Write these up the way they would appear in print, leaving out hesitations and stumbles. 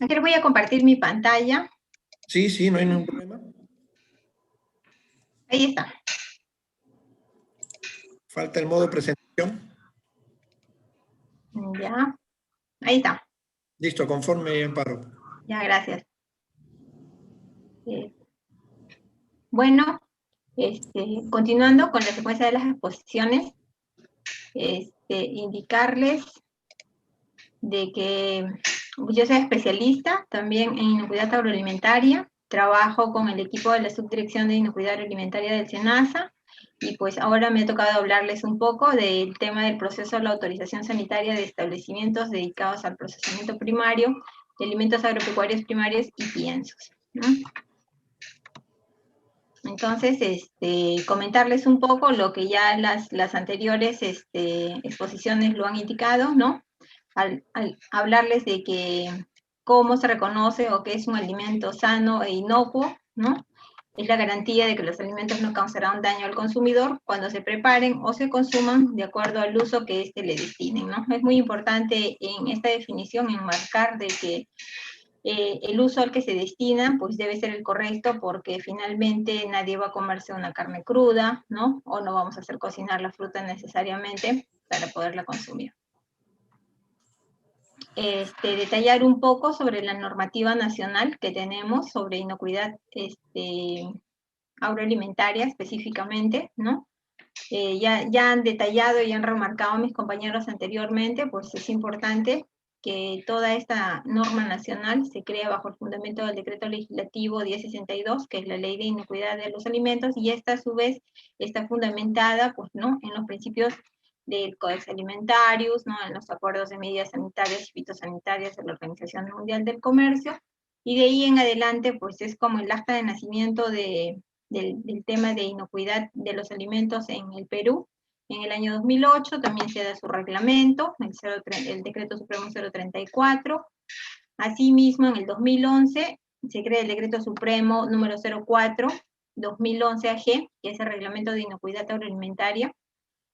Aquí les voy a compartir mi pantalla. Sí, sí, no hay ningún problema. Ahí está. Falta el modo presentación. Ya. Ahí está. Listo, conforme, Amparo. Ya, gracias. Bueno, continuando con la secuencia de las exposiciones, indicarles de que yo soy especialista también en inocuidad agroalimentaria, trabajo con el equipo de la Subdirección de Inocuidad Agroalimentaria del SENASA, y pues ahora me ha tocado hablarles un poco del tema del proceso de la autorización sanitaria de establecimientos dedicados al procesamiento primario de alimentos agropecuarios primarios y piensos, ¿no? Entonces, comentarles un poco lo que ya las anteriores exposiciones lo han indicado, ¿no? Al hablarles de que cómo se reconoce o qué es un alimento sano e inocuo, ¿no? Es la garantía de que los alimentos no causarán daño al consumidor cuando se preparen o se consuman de acuerdo al uso que le destinen, ¿no? Es muy importante en esta definición enmarcar de que el uso al que se destina pues debe ser el correcto, porque finalmente nadie va a comerse una carne cruda, ¿no? O no vamos a hacer cocinar la fruta necesariamente para poderla consumir. Detallar un poco sobre la normativa nacional que tenemos sobre inocuidad agroalimentaria específicamente, ¿no? Ya han detallado y han remarcado mis compañeros anteriormente, pues es importante que toda esta norma nacional se crea bajo el fundamento del decreto legislativo 1062, que es la ley de inocuidad de los alimentos, y esta a su vez está fundamentada, pues, ¿no?, en los principios del Codex Alimentarius, ¿no?, en los acuerdos de medidas sanitarias y fitosanitarias de la Organización Mundial del Comercio, y de ahí en adelante, pues es como el acta de nacimiento del tema de inocuidad de los alimentos en el Perú. En el año 2008 también se da su reglamento, el Decreto Supremo 034. Asimismo, en el 2011 se crea el Decreto Supremo número 04/2011 AG, que es el Reglamento de Inocuidad Agroalimentaria,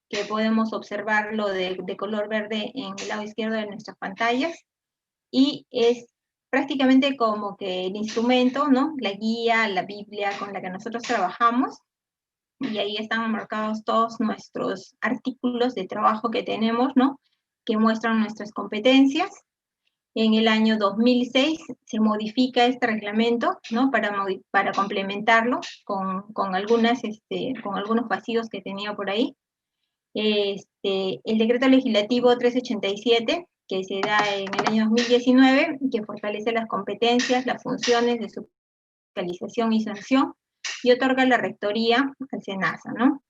que podemos observarlo de color verde en el lado izquierdo de nuestras pantallas, y es prácticamente como que el instrumento, ¿no?, la guía, la Biblia con la que nosotros trabajamos, y ahí están marcados todos nuestros artículos de trabajo que tenemos, ¿no?, que muestran nuestras competencias. En el año 2006 se modifica este reglamento, ¿no?, para complementarlo con algunos vacíos que tenía por ahí. El decreto legislativo 387, que se da en el año 2019, que fortalece las competencias, las funciones de su fiscalización y sanción, y otorga la rectoría al SENASA, ¿no?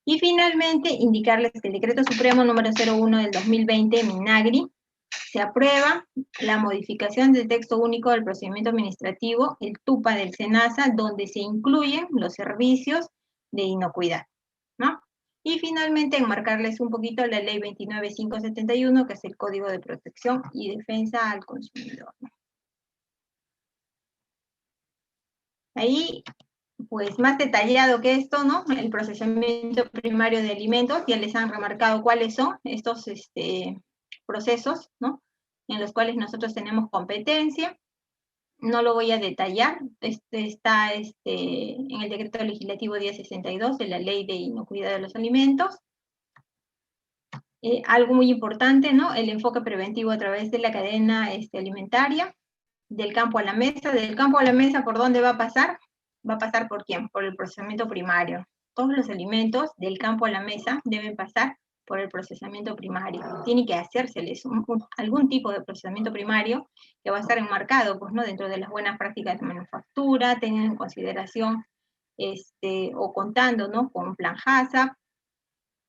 Y finalmente, indicarles que el Decreto Supremo número 01 del 2020, MINAGRI, se aprueba la modificación del texto único del procedimiento administrativo, el TUPA del SENASA, donde se incluyen los servicios de inocuidad, ¿no? Y finalmente, enmarcarles un poquito la ley 29571, que es el Código de Protección y Defensa al Consumidor, ¿no? Ahí, pues más detallado que esto, ¿no?, el procesamiento primario de alimentos, ya les han remarcado cuáles son estos procesos, ¿no?, en los cuales nosotros tenemos competencia. No lo voy a detallar, está en el decreto legislativo 1062 de la ley de inocuidad de los alimentos. Algo muy importante, ¿no?, el enfoque preventivo a través de la cadena alimentaria, del campo a la mesa. Del campo a la mesa, ¿por dónde va a pasar? ¿Va a pasar por quién? Por el procesamiento primario. Todos los alimentos del campo a la mesa deben pasar por el procesamiento primario. Tiene que hacérseles algún tipo de procesamiento primario que va a estar enmarcado, pues, ¿no?, dentro de las buenas prácticas de manufactura, teniendo en consideración o contando, ¿no?, con un plan HACCP,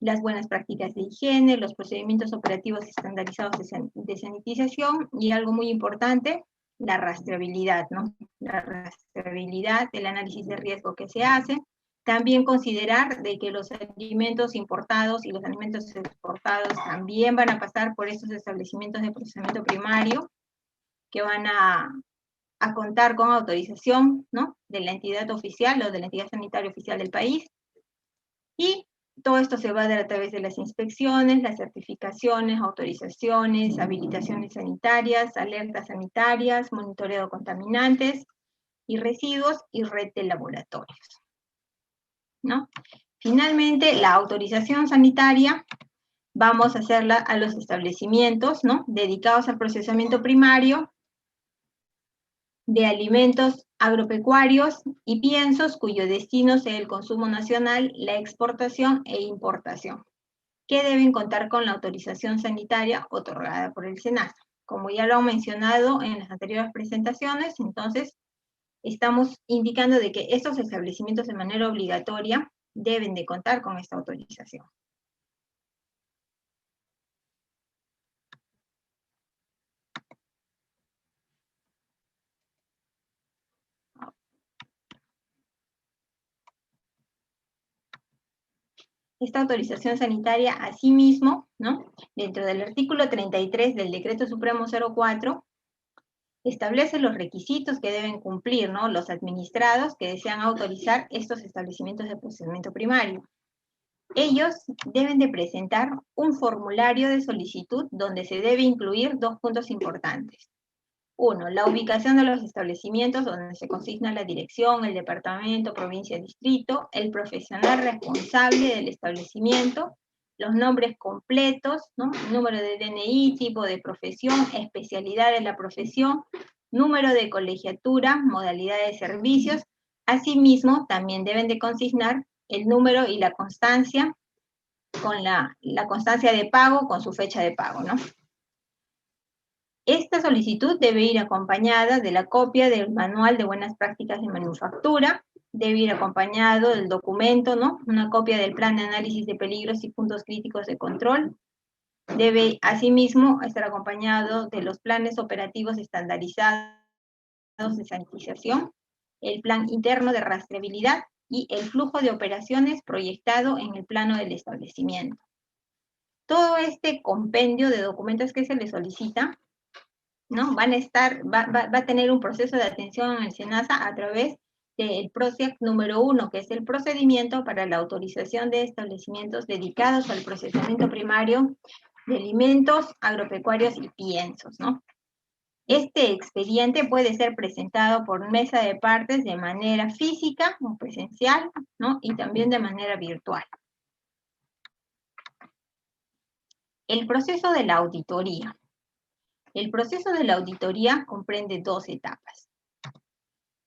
las buenas prácticas de higiene, los procedimientos operativos estandarizados de sanitización, y algo muy importante, la rastreabilidad, ¿no? La rastreabilidad, el análisis de riesgo que se hace. También considerar de que los alimentos importados y los alimentos exportados también van a pasar por estos establecimientos de procesamiento primario, que van a contar con autorización, ¿no?, de la entidad oficial o de la entidad sanitaria oficial del país. Y Todo esto se va a dar a través de las inspecciones, las certificaciones, autorizaciones, habilitaciones sanitarias, alertas sanitarias, monitoreo de contaminantes y residuos y red de laboratorios, ¿no? Finalmente, la autorización sanitaria vamos a hacerla a los establecimientos, ¿no?, dedicados al procesamiento primario de alimentos agropecuarios y piensos cuyo destino sea el consumo nacional, la exportación e importación, que deben contar con la autorización sanitaria otorgada por el SENASA. Como ya lo han mencionado en las anteriores presentaciones, entonces estamos indicando de que estos establecimientos de manera obligatoria deben de contar con esta autorización. Esta autorización sanitaria, asimismo, ¿no?, dentro del artículo 33 del Decreto Supremo 04, establece los requisitos que deben cumplir, ¿no?, los administrados que desean autorizar estos establecimientos de procesamiento primario. Ellos deben de presentar un formulario de solicitud donde se debe incluir dos puntos importantes. Uno, la ubicación de los establecimientos donde se consigna la dirección, el departamento, provincia, distrito, el profesional responsable del establecimiento, los nombres completos, ¿no?, número de DNI, tipo de profesión, especialidad de la profesión, número de colegiatura, modalidad de servicios. Asimismo, también deben de consignar el número y la constancia, con la constancia de pago, con su fecha de pago, ¿no? Esta solicitud debe ir acompañada de la copia del Manual de Buenas Prácticas de Manufactura, debe ir acompañado del documento, ¿no?, una copia del Plan de Análisis de Peligros y Puntos Críticos de Control, debe asimismo estar acompañado de los planes operativos estandarizados de sanitización, el plan interno de rastreabilidad y el flujo de operaciones proyectado en el plano del establecimiento. Todo este compendio de documentos que se le solicita, ¿no?, va a tener un proceso de atención en el SENASA a través del PROCEAC número 1, que es el procedimiento para la autorización de establecimientos dedicados al procesamiento primario de alimentos agropecuarios y piensos, ¿no? Este expediente puede ser presentado por mesa de partes de manera física o presencial, ¿no?, y también de manera virtual. El proceso de la auditoría. El proceso de la auditoría comprende dos etapas.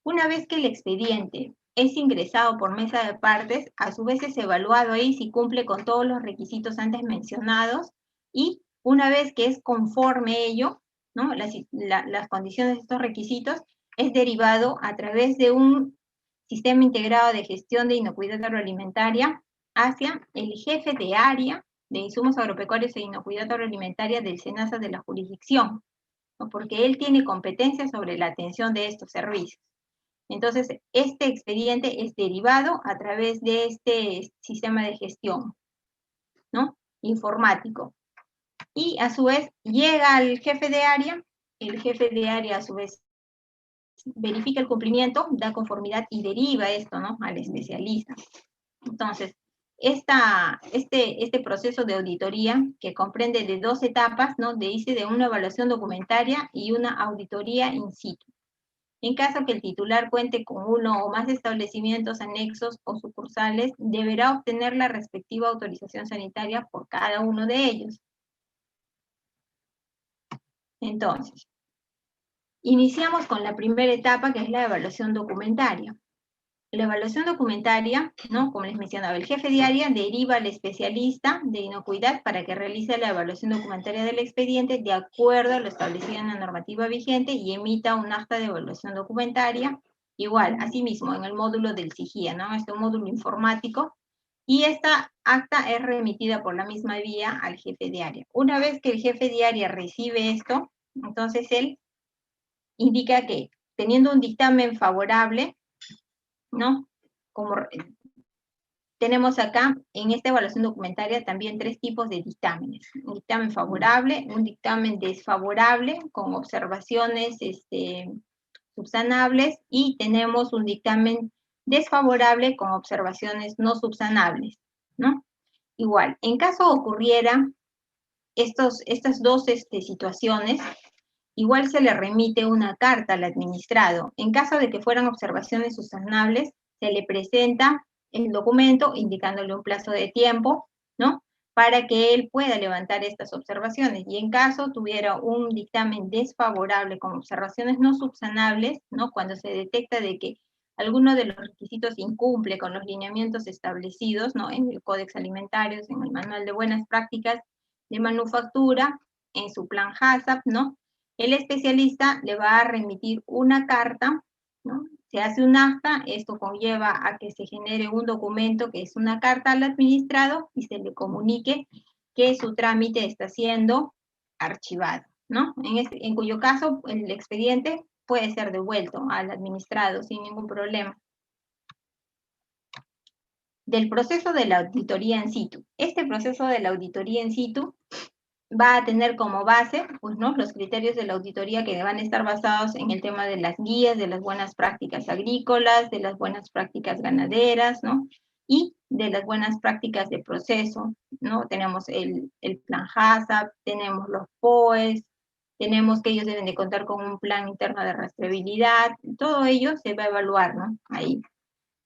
Una vez que el expediente es ingresado por mesa de partes, a su vez es evaluado ahí si cumple con todos los requisitos antes mencionados, y una vez que es conforme ello, ¿no?, las condiciones de estos requisitos, es derivado a través de un sistema integrado de gestión de inocuidad agroalimentaria hacia el jefe de área de insumos agropecuarios e inocuidad agroalimentaria del SENASA de la jurisdicción, ¿no?, porque él tiene competencia sobre la atención de estos servicios. Entonces, este expediente es derivado a través de este sistema de gestión, ¿no?, informático. Y a su vez llega al jefe de área, el jefe de área a su vez verifica el cumplimiento, da conformidad y deriva esto, ¿no?, al especialista. Entonces, este proceso de auditoría, que comprende de dos etapas, ¿no?, dice de una evaluación documentaria y una auditoría in situ. En caso que el titular cuente con uno o más establecimientos anexos o sucursales, deberá obtener la respectiva autorización sanitaria por cada uno de ellos. Entonces, iniciamos con la primera etapa, que es la evaluación documentaria. La evaluación documentaria, ¿no?, como les mencionaba, el jefe de área deriva al especialista de inocuidad para que realice la evaluación documentaria del expediente de acuerdo a lo establecido en la normativa vigente y emita un acta de evaluación documentaria, igual, asimismo, en el módulo del SIGIA, ¿no?, un módulo informático, y esta acta es remitida por la misma vía al jefe de área. Una vez que el jefe de área recibe esto, entonces él indica que, teniendo un dictamen favorable, ¿no?, como tenemos acá en esta evaluación documentaria también tres tipos de dictámenes: un dictamen favorable, un dictamen desfavorable con observaciones subsanables, y tenemos un dictamen desfavorable con observaciones no subsanables, ¿no? igual, en caso ocurriera estas dos situaciones, igual se le remite una carta al administrado. En caso de que fueran observaciones subsanables, se le presenta el documento indicándole un plazo de tiempo, ¿no? Para que él pueda levantar estas observaciones. Y en caso tuviera un dictamen desfavorable con observaciones no subsanables, ¿no? Cuando se detecta de que alguno de los requisitos incumple con los lineamientos establecidos, ¿no? En el Códex Alimentario, en el Manual de Buenas Prácticas de Manufactura, en su plan HACCP, ¿no? El especialista le va a remitir una carta, ¿no? Se hace un acta, esto conlleva a que se genere un documento que es una carta al administrado y se le comunique que su trámite está siendo archivado, ¿no? En cuyo caso el expediente puede ser devuelto al administrado sin ningún problema. Del proceso de la auditoría in situ. Este proceso de la auditoría in situ va a tener como base, pues, ¿no? Los criterios de la auditoría que van a estar basados en el tema de las guías, de las buenas prácticas agrícolas, de las buenas prácticas ganaderas, ¿no? Y de las buenas prácticas de proceso, ¿no? Tenemos el plan HACCP, tenemos los POEs, tenemos que ellos deben de contar con un plan interno de rastreabilidad, todo ello se va a evaluar, ¿no? Ahí.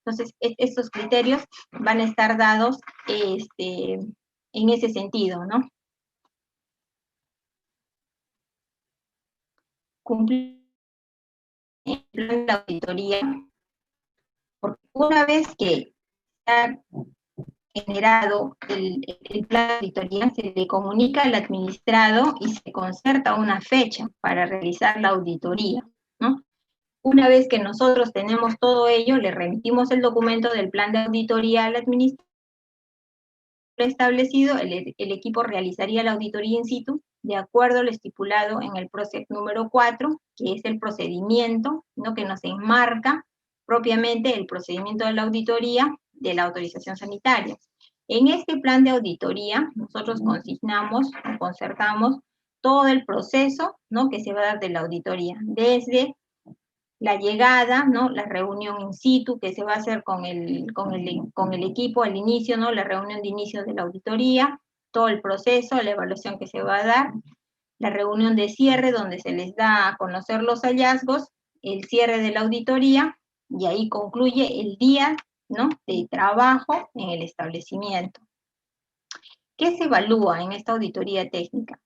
Entonces, estos criterios van a estar dados en ese sentido, ¿no? Cumplir el plan de auditoría, porque una vez que se ha generado el plan de auditoría, se le comunica al administrado y se concerta una fecha para realizar la auditoría, ¿no? Una vez que nosotros tenemos todo ello, le remitimos el documento del plan de auditoría al administrador establecido, el equipo realizaría la auditoría in situ de acuerdo a lo estipulado en el PROCEP número 4, que es el procedimiento, ¿no? Que nos enmarca propiamente el procedimiento de la auditoría de la autorización sanitaria. En este plan de auditoría, nosotros consignamos o concertamos todo el proceso, ¿no? Que se va a dar de la auditoría, desde la llegada, ¿no? La reunión in situ que se va a hacer con el equipo al inicio, ¿no? La reunión de inicio de la auditoría, todo el proceso, la evaluación que se va a dar, la reunión de cierre donde se les da a conocer los hallazgos, el cierre de la auditoría, y ahí concluye el día, ¿no? De trabajo en el establecimiento. ¿Qué se evalúa en esta auditoría técnica?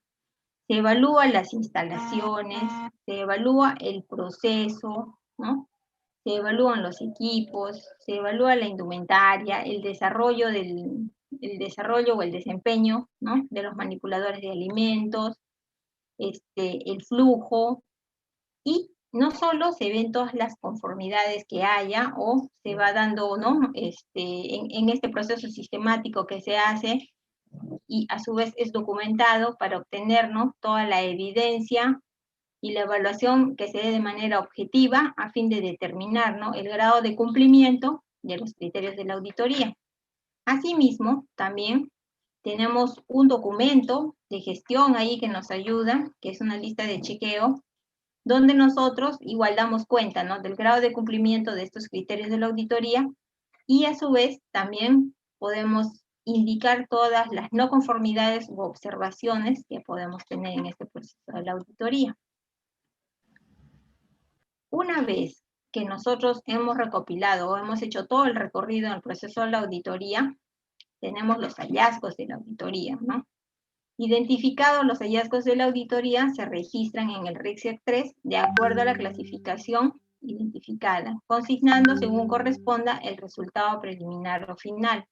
Se evalúan las instalaciones, se evalúa el proceso, ¿no? Se evalúan los equipos, se evalúa la indumentaria, el desarrollo o el desempeño, ¿no? De los manipuladores de alimentos, el flujo, y no solo se ven todas las conformidades que haya o se va dando, ¿no? En este proceso sistemático que se hace, y a su vez es documentado para obtener, ¿no? Toda la evidencia y la evaluación que se dé de manera objetiva a fin de determinar, ¿no? El grado de cumplimiento de los criterios de la auditoría. Asimismo, también tenemos un documento de gestión ahí que nos ayuda, que es una lista de chequeo, donde nosotros igual damos cuenta, ¿no? Del grado de cumplimiento de estos criterios de la auditoría, y a su vez también podemos indicar todas las no conformidades u observaciones que podemos tener en este proceso de la auditoría. Una vez que nosotros hemos recopilado o hemos hecho todo el recorrido en el proceso de la auditoría, tenemos los hallazgos de la auditoría, ¿no? Identificados los hallazgos de la auditoría, se registran en el RICSEC 3 de acuerdo a la clasificación identificada, consignando según corresponda el resultado preliminar o final,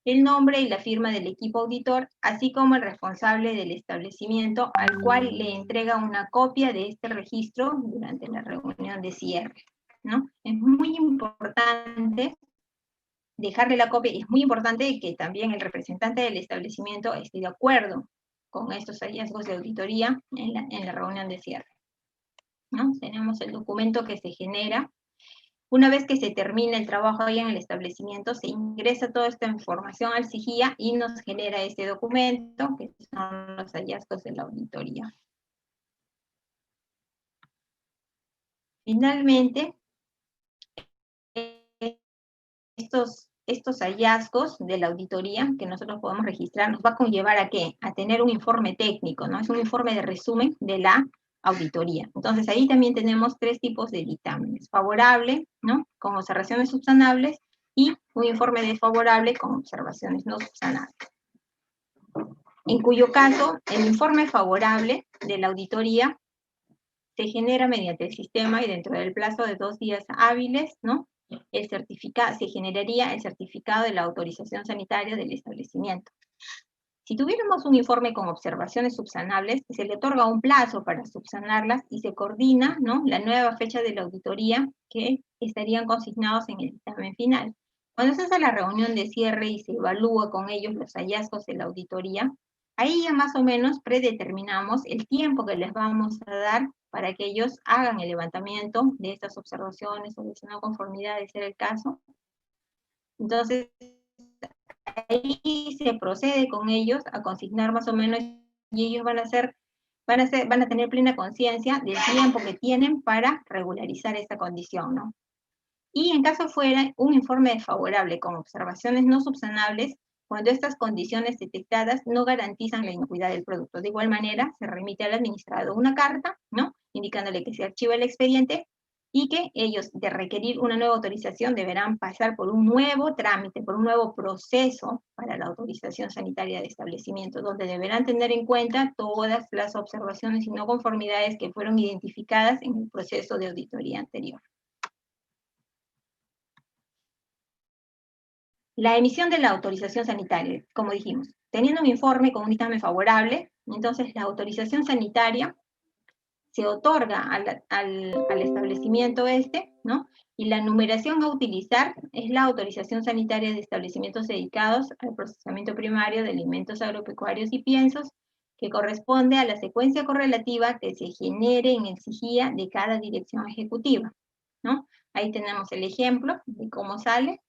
el nombre y la firma del equipo auditor, así como el responsable del establecimiento al cual le entrega una copia de este registro durante la reunión de cierre, ¿no? Es muy importante dejarle la copia, y es muy importante que también el representante del establecimiento esté de acuerdo con estos hallazgos de auditoría en la reunión de cierre, ¿no? Tenemos el documento que se genera. Una vez que se termina el trabajo ahí en el establecimiento, se ingresa toda esta información al SIGIA y nos genera este documento, que son los hallazgos de la auditoría. Finalmente, estos estos hallazgos de la auditoría que nosotros podemos registrar nos va a conllevar ¿a qué? A tener un informe técnico, ¿no? Es un informe de resumen de la auditoría. Entonces ahí también tenemos 3 tipos de dictámenes: favorable, ¿no?, con observaciones subsanables, y un informe desfavorable con observaciones no subsanables. En cuyo caso, el informe favorable de la auditoría se genera mediante el sistema y dentro del plazo de 2 días hábiles, ¿no?, se generaría el certificado de la autorización sanitaria del establecimiento. Si tuviéramos un informe con observaciones subsanables, se le otorga un plazo para subsanarlas y se coordina, ¿no?, la nueva fecha de la auditoría que estarían consignados en el dictamen final. Cuando se hace la reunión de cierre y se evalúa con ellos los hallazgos de la auditoría, ahí ya más o menos predeterminamos el tiempo que les vamos a dar para que ellos hagan el levantamiento de estas observaciones o de su no conformidad, de ser el caso. Entonces, ahí se procede con ellos a consignar más o menos, y ellos van a tener plena conciencia del tiempo que tienen para regularizar esta condición, ¿no? Y en caso fuera un informe desfavorable con observaciones no subsanables, cuando estas condiciones detectadas no garantizan la inocuidad del producto. De igual manera, se remite al administrador una carta, ¿no?, indicándole que se archiva el expediente y que ellos, de requerir una nueva autorización, deberán pasar por un nuevo trámite, por un nuevo proceso para la autorización sanitaria de establecimiento, donde deberán tener en cuenta todas las observaciones y no conformidades que fueron identificadas en el proceso de auditoría anterior. La emisión de la autorización sanitaria, como dijimos, teniendo un informe con un dictamen favorable, entonces la autorización sanitaria se otorga al establecimiento ¿no? Y la numeración a utilizar es la autorización sanitaria de establecimientos dedicados al procesamiento primario de alimentos agropecuarios y piensos, que corresponde a la secuencia correlativa que se genere en el SIGIA de cada dirección ejecutiva, ¿no? Ahí tenemos el ejemplo de cómo sale.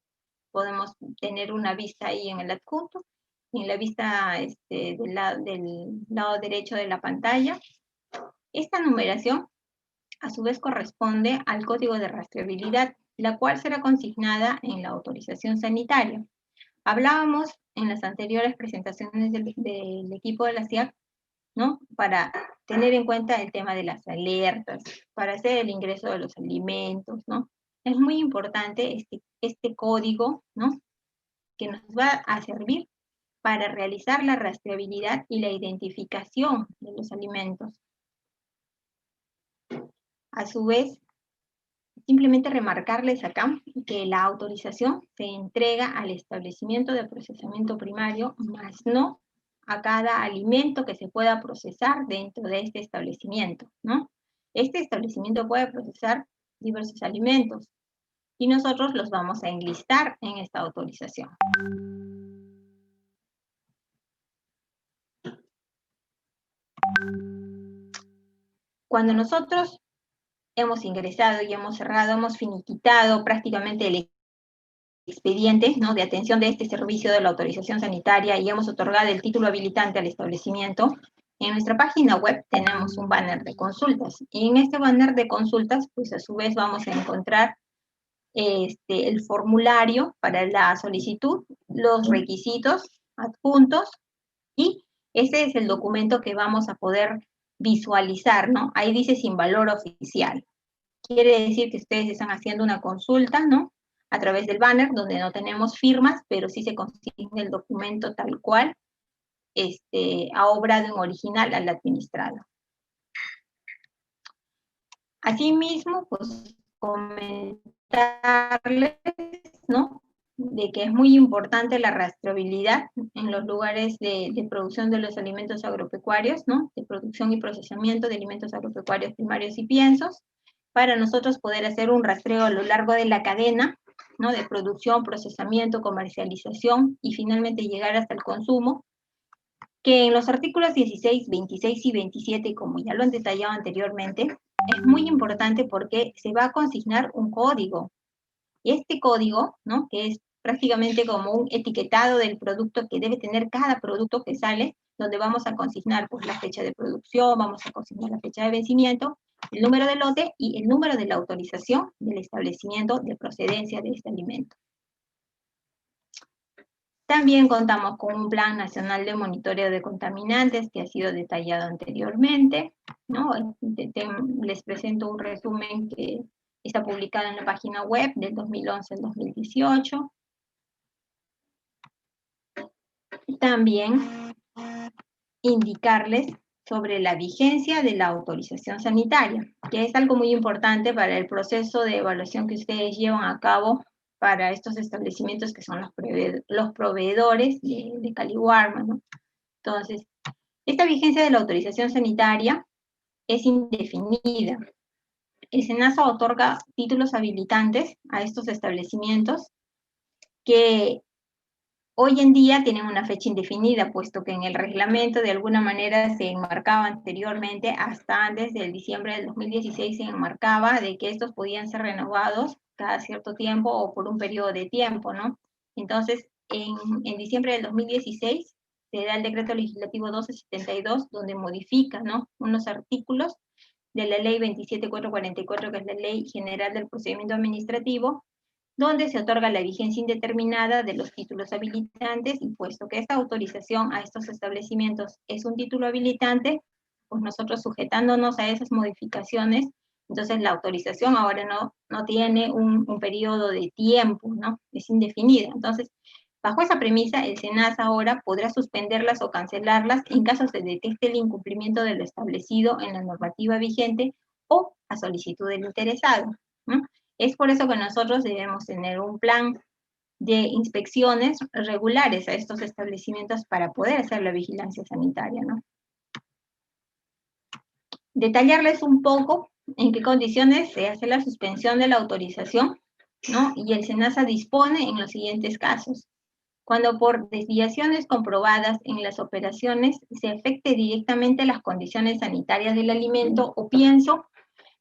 Podemos tener una vista ahí en el adjunto, en la vista del lado derecho de la pantalla. Esta numeración, a su vez, corresponde al código de rastreabilidad, la cual será consignada en la autorización sanitaria. Hablábamos en las anteriores presentaciones del equipo de la SIAC, ¿no?, para tener en cuenta el tema de las alertas, para hacer el ingreso de los alimentos, ¿no? Es muy importante este código, ¿no?, que nos va a servir para realizar la rastreabilidad y la identificación de los alimentos. A su vez, simplemente remarcarles acá que la autorización se entrega al establecimiento de procesamiento primario, más no a cada alimento que se pueda procesar dentro de este establecimiento, ¿no? Este establecimiento puede procesar diversos alimentos y nosotros los vamos a enlistar en esta autorización. Cuando nosotros hemos ingresado y hemos cerrado, hemos finiquitado prácticamente el expediente, ¿no?, de atención de este servicio de la autorización sanitaria y hemos otorgado el título habilitante al establecimiento, en nuestra página web tenemos un banner de consultas. Y en este banner de consultas, pues a su vez vamos a encontrar el formulario para la solicitud, los requisitos adjuntos, y ese es el documento que vamos a poder visualizar, ¿no? Ahí dice sin valor oficial. Quiere decir que ustedes están haciendo una consulta, ¿no?, a través del banner, donde no tenemos firmas, pero sí se consigna el documento tal cual ha obrado en original al administrado. Asimismo, pues comentarles, ¿no?, de que es muy importante la rastreabilidad en los lugares de producción de los alimentos agropecuarios, ¿no?, de producción y procesamiento de alimentos agropecuarios primarios y piensos, para nosotros poder hacer un rastreo a lo largo de la cadena, ¿no?, de producción, procesamiento, comercialización y finalmente llegar hasta el consumo, que en los artículos 16, 26 y 27, como ya lo han detallado anteriormente, es muy importante porque se va a consignar un código. Y este código, ¿no?, que es prácticamente como un etiquetado del producto que debe tener cada producto que sale, donde vamos a consignar pues la fecha de producción, vamos a consignar la fecha de vencimiento, el número de lote y el número de la autorización del establecimiento de procedencia de este alimento. También contamos con un Plan Nacional de Monitoreo de Contaminantes que ha sido detallado anteriormente, ¿no? Les presento un resumen que está publicado en la página web del 2011 al 2018. También indicarles sobre la vigencia de la autorización sanitaria, que es algo muy importante para el proceso de evaluación que ustedes llevan a cabo para estos establecimientos que son los proveedores de Caliwarma, ¿no? Entonces, esta vigencia de la autorización sanitaria es indefinida. El SENASA otorga títulos habilitantes a estos establecimientos que hoy en día tienen una fecha indefinida, puesto que en el reglamento de alguna manera se enmarcaba anteriormente, hasta antes del diciembre del 2016 se enmarcaba de que estos podían ser renovados cada cierto tiempo o por un periodo de tiempo, ¿no? Entonces, en diciembre del 2016 se da el decreto legislativo 1272, donde modifica, ¿no?, unos artículos de la ley 27444, que es la Ley General del Procedimiento Administrativo, donde se otorga la vigencia indeterminada de los títulos habilitantes, y puesto que esta autorización a estos establecimientos es un título habilitante, pues nosotros, sujetándonos a esas modificaciones, entonces la autorización ahora no tiene un periodo de tiempo, ¿no? Es indefinida. Entonces, bajo esa premisa, el SENASA ahora podrá suspenderlas o cancelarlas en caso se detecte el incumplimiento de lo establecido en la normativa vigente o a solicitud del interesado, ¿no? Es por eso que nosotros debemos tener un plan de inspecciones regulares a estos establecimientos para poder hacer la vigilancia sanitaria, ¿no? Detallarles un poco en qué condiciones se hace la suspensión de la autorización, ¿no? Y el SENASA dispone en los siguientes casos: cuando por desviaciones comprobadas en las operaciones se afecte directamente las condiciones sanitarias del alimento o pienso,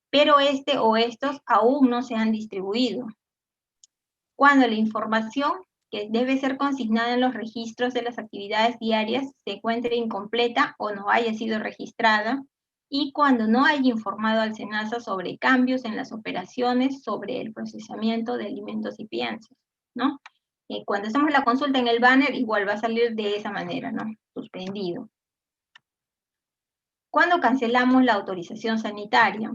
pero este o estos aún no se han distribuido. Cuando la información que debe ser consignada en los registros de las actividades diarias se encuentre incompleta o no haya sido registrada, y cuando no haya informado al SENASA sobre cambios en las operaciones sobre el procesamiento de alimentos y piensos, ¿no? Cuando hacemos la consulta en el banner, igual va a salir de esa manera, ¿no? Suspendido. Cuando cancelamos la autorización sanitaria,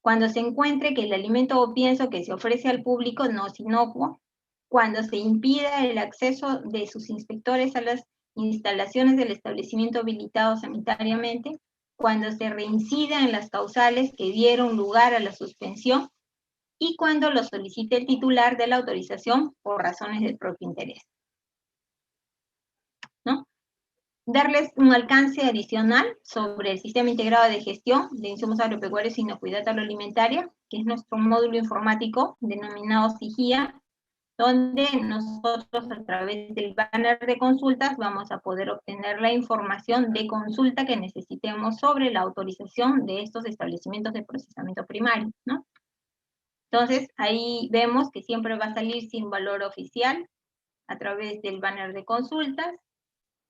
cuando se encuentre que el alimento o pienso que se ofrece al público no es inocuo, cuando se impida el acceso de sus inspectores a las instalaciones del establecimiento habilitado sanitariamente, cuando se reincida en las causales que dieron lugar a la suspensión y cuando lo solicite el titular de la autorización por razones del propio interés, ¿no? Darles un alcance adicional sobre el Sistema Integrado de Gestión de Insumos Agropecuarios y Inocuidad Agroalimentaria, que es nuestro módulo informático denominado SIGIA, donde nosotros, a través del banner de consultas, vamos a poder obtener la información de consulta que necesitemos sobre la autorización de estos establecimientos de procesamiento primario, ¿no? Entonces, ahí vemos que siempre va a salir sin valor oficial a través del banner de consultas.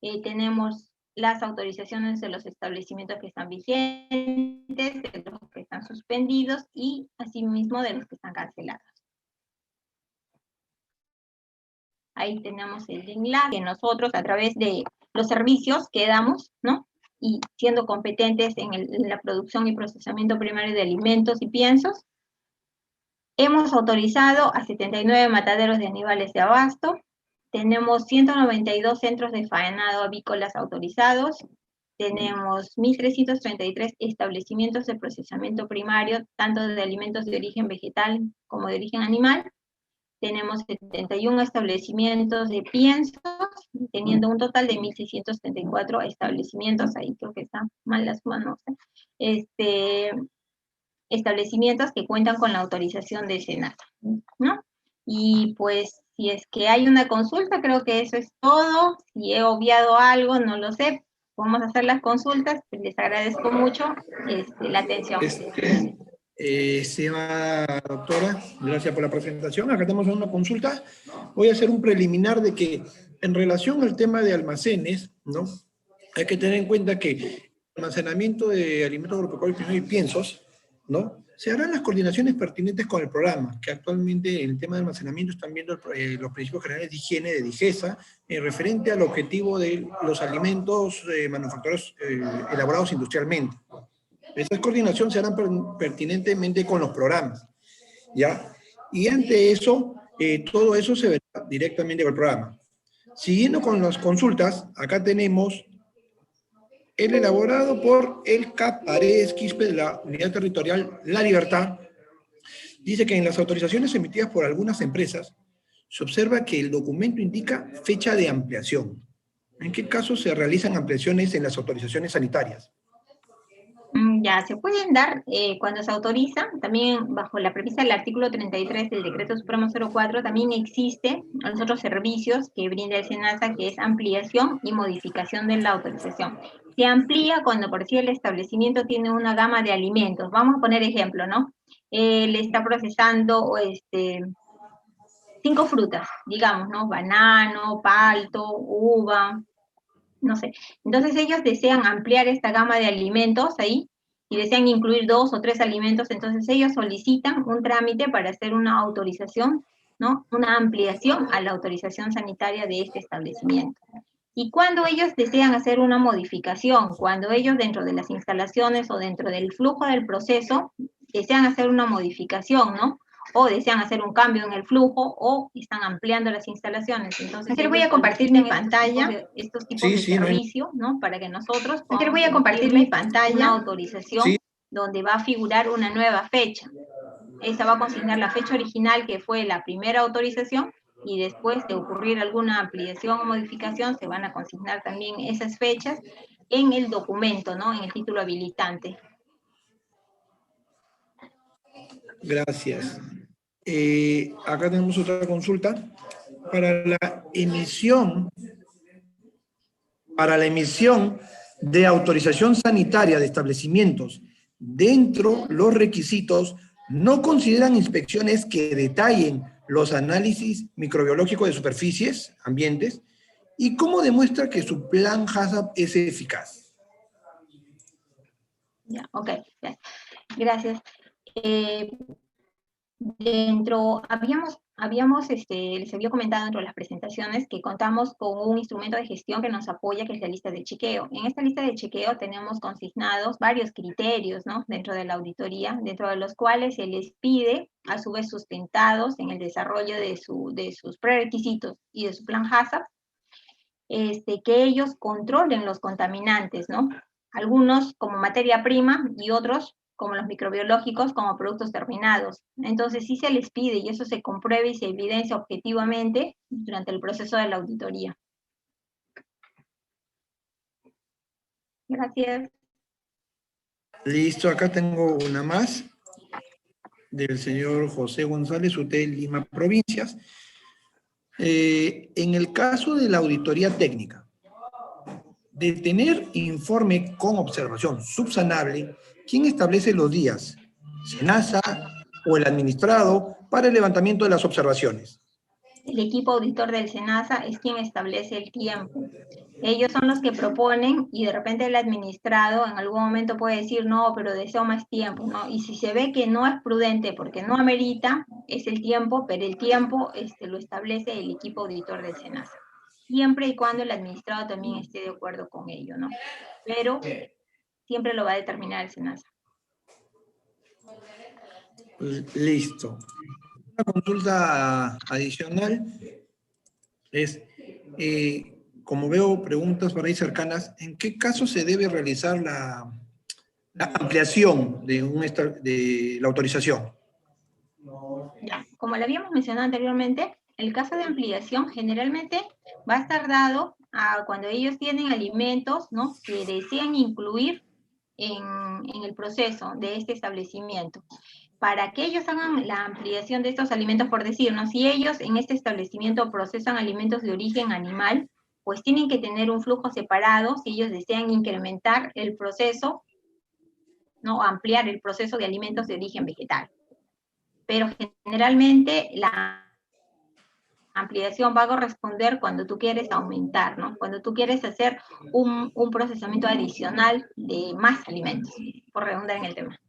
Tenemos las autorizaciones de los establecimientos que están vigentes, de los que están suspendidos y asimismo de los que están cancelados. Ahí tenemos el enlace que nosotros, a través de los servicios que damos, ¿no?, y siendo competentes en la producción y procesamiento primario de alimentos y piensos, hemos autorizado a 79 mataderos de animales de abasto. Tenemos 192 centros de faenado avícolas autorizados. Tenemos 1.333 establecimientos de procesamiento primario, tanto de alimentos de origen vegetal como de origen animal. Tenemos 71 establecimientos de piensos, teniendo un total de 1.634 establecimientos. Ahí creo que están mal las manos. Establecimientos que cuentan con la autorización del SENASA, ¿no? Y pues, si es que hay una consulta, creo que eso es todo. Si he obviado algo, no lo sé. Vamos a hacer las consultas. Les agradezco mucho la atención. Estimada doctora, gracias por la presentación. Acá tenemos una consulta. Voy a hacer un preliminar de que en relación al tema de almacenes, ¿no?, hay que tener en cuenta que el almacenamiento de alimentos agropecuarios y piensos ¿no? Se harán las coordinaciones pertinentes con el programa, que actualmente en el tema de almacenamiento están viendo los principios generales de higiene de DIGESA, referente al objetivo de los alimentos manufacturados elaborados industrialmente. Estas coordinaciones se harán pertinentemente con los programas, ¿ya? Y ante eso, todo eso se verá directamente con el programa. Siguiendo con las consultas, acá tenemos el elaborado por el CAP Paredes Quispe de la Unidad Territorial La Libertad. Dice que en las autorizaciones emitidas por algunas empresas se observa que el documento indica fecha de ampliación. ¿En qué casos se realizan ampliaciones en las autorizaciones sanitarias? Ya, se pueden dar cuando se autoriza, también bajo la premisa del artículo 33 del Decreto Supremo 04, también existe los otros servicios que brinda el SENASA, que es ampliación y modificación de la autorización. Se amplía cuando por sí el establecimiento tiene una gama de alimentos. Vamos a poner ejemplo, ¿no? Le está procesando 5 frutas, digamos, ¿no? Banano, palto, uva, no sé. Entonces ellos desean ampliar esta gama de alimentos ahí y desean incluir 2 o 3 alimentos, entonces ellos solicitan un trámite para hacer una autorización, ¿no? Una ampliación a la autorización sanitaria de este establecimiento. Y cuando ellos desean hacer una modificación, cuando ellos dentro de las instalaciones o dentro del flujo del proceso desean hacer una modificación, ¿no? O desean hacer un cambio en el flujo o están ampliando las instalaciones. Entonces, les voy a compartir mi pantalla, estos tipos de servicio, ¿no? Para que nosotros les voy a compartir mi pantalla, una autorización donde va a figurar una nueva fecha. Esa va a consignar la fecha original que fue la primera autorización y después de ocurrir alguna ampliación o modificación se van a consignar también esas fechas en el documento, ¿no? En el título habilitante. Gracias. Acá tenemos otra consulta. Para la emisión de autorización sanitaria de establecimientos, dentro los requisitos, no consideran inspecciones que detallen los análisis microbiológicos de superficies, ambientes, y cómo demuestra que su plan HACCP es eficaz. Ya, ok, gracias. Les había comentado dentro de las presentaciones que contamos con un instrumento de gestión que nos apoya, que es la lista de chequeo. En esta lista de chequeo tenemos consignados varios criterios, ¿no? Dentro de la auditoría, dentro de los cuales se les pide, a su vez sustentados en el desarrollo de sus prerequisitos y de su plan HACCP, que ellos controlen los contaminantes, ¿no? Algunos como materia prima y otros como los microbiológicos, como productos terminados. Entonces sí se les pide y eso se comprueba y se evidencia objetivamente durante el proceso de la auditoría. Gracias. Listo, acá tengo una más del señor José González, Hotel Lima Provincias. En el caso de la auditoría técnica, de tener informe con observación subsanable, ¿quién establece los días? ¿SENASA o el administrado para el levantamiento de las observaciones? El equipo auditor del SENASA es quien establece el tiempo. Ellos son los que proponen y de repente el administrado en algún momento puede decir, no, pero deseo más tiempo, ¿no? Y si se ve que no es prudente porque no amerita, es el tiempo, pero el tiempo lo establece el equipo auditor del SENASA. Siempre y cuando el administrado también esté de acuerdo con ello, ¿no? Pero siempre lo va a determinar el SENASA. Listo. Una consulta adicional es, como veo preguntas por ahí cercanas, ¿en qué caso se debe realizar la ampliación de la autorización? Ya, como lo habíamos mencionado anteriormente, el caso de ampliación generalmente va a estar dado a cuando ellos tienen alimentos, ¿no?, que desean incluir en el proceso de este establecimiento. Para que ellos hagan la ampliación de estos alimentos, por decir, ¿no?, si ellos en este establecimiento procesan alimentos de origen animal, pues tienen que tener un flujo separado si ellos desean incrementar el proceso, ¿no?, ampliar el proceso de alimentos de origen vegetal. Pero generalmente la ampliación va a corresponder cuando tú quieres aumentar, ¿no? Cuando tú quieres hacer un procesamiento adicional de más alimentos, por redundar en el tema.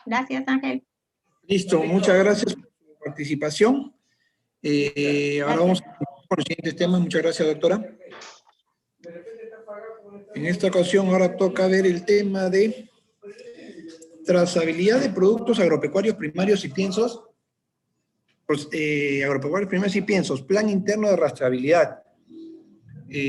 Gracias, Ángel. Listo, muchas gracias por su participación. Ahora vamos a continuar con los siguientes temas. Muchas gracias, doctora. En esta ocasión ahora toca ver el tema de trazabilidad de productos agropecuarios primarios y piensos. Agropecuarios primarios y piensos, plan interno de rastreabilidad.